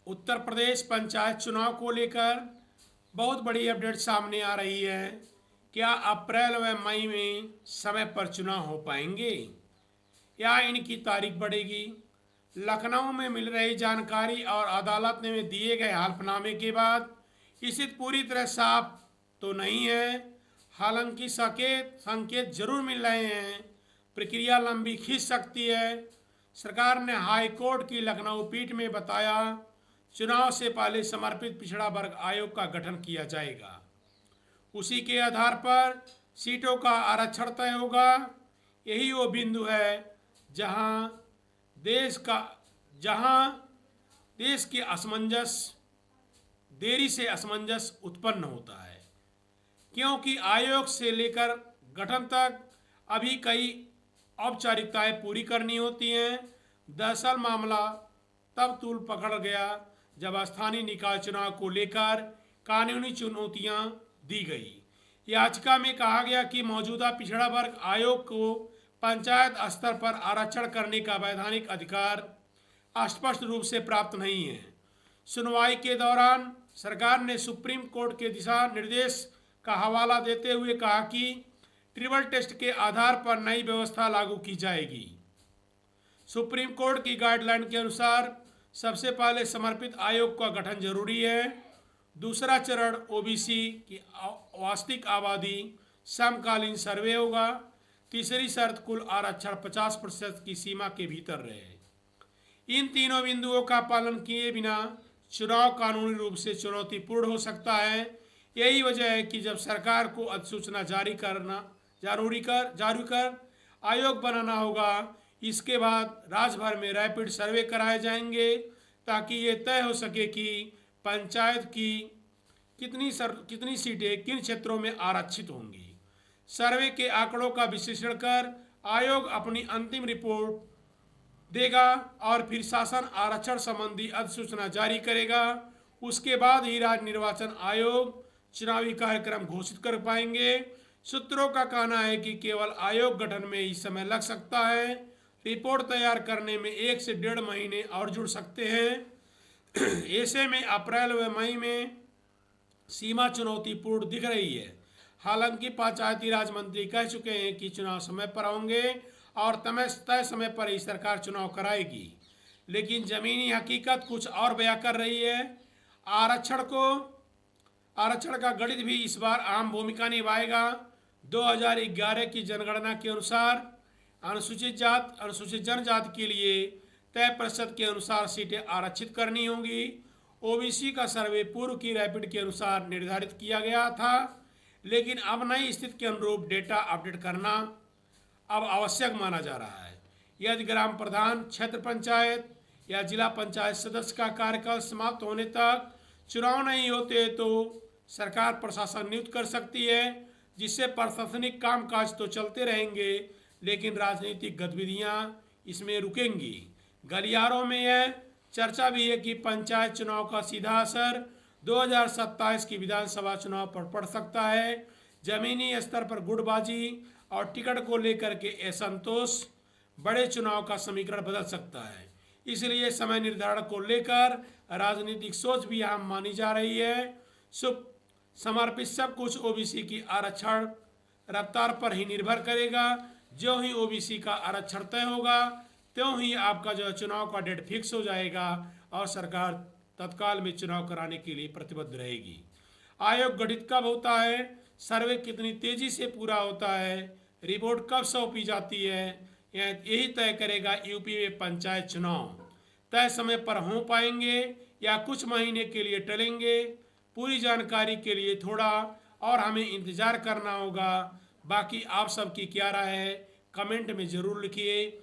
उत्तर प्रदेश पंचायत चुनाव को लेकर बहुत बड़ी अपडेट सामने आ रही है। क्या अप्रैल व मई में समय पर चुनाव हो पाएंगे या इनकी तारीख बढ़ेगी? लखनऊ में मिल रही जानकारी और अदालत में दिए गए हल्फनामे के बाद स्थिति पूरी तरह साफ तो नहीं है। हालांकि संकेत जरूर मिल रहे हैं, प्रक्रिया लंबी खींच सकती है। सरकार ने हाई कोर्ट की लखनऊ पीठ में बताया, चुनाव से पहले समर्पित पिछड़ा वर्ग आयोग का गठन किया जाएगा। उसी के आधार पर सीटों का आरक्षण तय होगा। यही वो बिंदु है जहां देश के देरी से असमंजस उत्पन्न होता है, क्योंकि आयोग से लेकर गठन तक अभी कई औपचारिकताएं पूरी करनी होती हैं। दरअसल मामला तब तूल पकड़ गया जब स्थानीय निकाय चुनाव को लेकर कानूनी चुनौतियां दी गई। याचिका में कहा गया कि मौजूदा पिछड़ा वर्ग आयोग को पंचायत स्तर पर आरक्षण करने का वैधानिक अधिकार स्पष्ट रूप से प्राप्त नहीं है। सुनवाई के दौरान सरकार ने सुप्रीम कोर्ट के दिशा निर्देश का हवाला देते हुए कहा कि ट्रिपल टेस्ट के आधार पर नई व्यवस्था लागू की जाएगी। सुप्रीम कोर्ट की गाइडलाइन के अनुसार सबसे पहले समर्पित आयोग का गठन जरूरी है। दूसरा चरण ओबीसी की वास्तविक आबादी समकालीन सर्वे होगा। तीसरी शर्त कुल आरक्षण 50% की सीमा के भीतर रहे। इन तीनों बिंदुओं का पालन किए बिना चुनाव कानूनी रूप से चुनौतीपूर्ण हो सकता है। यही वजह है कि जब सरकार को अधिसूचना जारी कर आयोग बनाना होगा, इसके बाद राज्य भर में रैपिड सर्वे कराए जाएंगे ताकि ये तय हो सके कि पंचायत की कितनी सीटें किन क्षेत्रों में आरक्षित होंगी। सर्वे के आंकड़ों का विश्लेषण कर आयोग अपनी अंतिम रिपोर्ट देगा और फिर शासन आरक्षण संबंधी अधिसूचना जारी करेगा। उसके बाद ही राज्य निर्वाचन आयोग चुनावी कार्यक्रम घोषित कर पाएंगे। सूत्रों का कहना है कि केवल आयोग गठन में ही समय लग सकता है। रिपोर्ट तैयार करने में 1 से 1.5 महीने और जुड़ सकते हैं। ऐसे में अप्रैल व मई में सीमा चुनौतीपूर्ण दिख रही है। हालांकि पंचायती राज मंत्री कह चुके हैं कि चुनाव समय पर होंगे और तय समय पर ही सरकार चुनाव कराएगी, लेकिन जमीनी हकीकत कुछ और बयां कर रही है। आरक्षण का गणित भी इस बार अहम भूमिका निभाएगा। 2011 की जनगणना के अनुसार अनुसूचित जनजाति के लिए तय प्रतिशत के अनुसार सीटें आरक्षित करनी होंगी। ओबीसी का सर्वे पूर्व की रैपिड के अनुसार निर्धारित किया गया था, लेकिन अब नई स्थिति के अनुरूप डेटा अपडेट करना अब आवश्यक माना जा रहा है। यदि ग्राम प्रधान, क्षेत्र पंचायत या जिला पंचायत सदस्य का कार्यकाल समाप्त होने तक चुनाव नहीं होते तो सरकार प्रशासन नियुक्त कर सकती है, जिससे प्रशासनिक कामकाज तो चलते रहेंगे लेकिन राजनीतिक गतिविधियां इसमें रुकेंगी। गलियारों में यह चर्चा भी है कि पंचायत चुनाव का सीधा असर 2027 की विधानसभा चुनाव पर पड़ सकता है। जमीनी स्तर पर गुटबाजी और टिकट को लेकर के असंतोष बड़े चुनाव का समीकरण बदल सकता है। इसलिए समय निर्धारण को लेकर राजनीतिक सोच भी अहम मानी जा रही है। समर्पित सब कुछ ओबीसी की आरक्षण रफ्तार पर ही निर्भर करेगा। जो ही ओबीसी का आरक्षण तय होगा त्यों ही आपका जो चुनाव का डेट फिक्स हो जाएगा और सरकार तत्काल में चुनाव कराने के लिए प्रतिबद्ध रहेगी। आयोग गठित कब होता है, सर्वे कितनी तेजी से पूरा होता है, रिपोर्ट कब सौंपी जाती है, यही तय करेगा यूपी में पंचायत चुनाव तय समय पर हो पाएंगे या कुछ महीने के लिए टलेंगे। पूरी जानकारी के लिए थोड़ा और हमें इंतजार करना होगा। बाकी आप सबकी क्या राय है, कमेंट में ज़रूर लिखिए।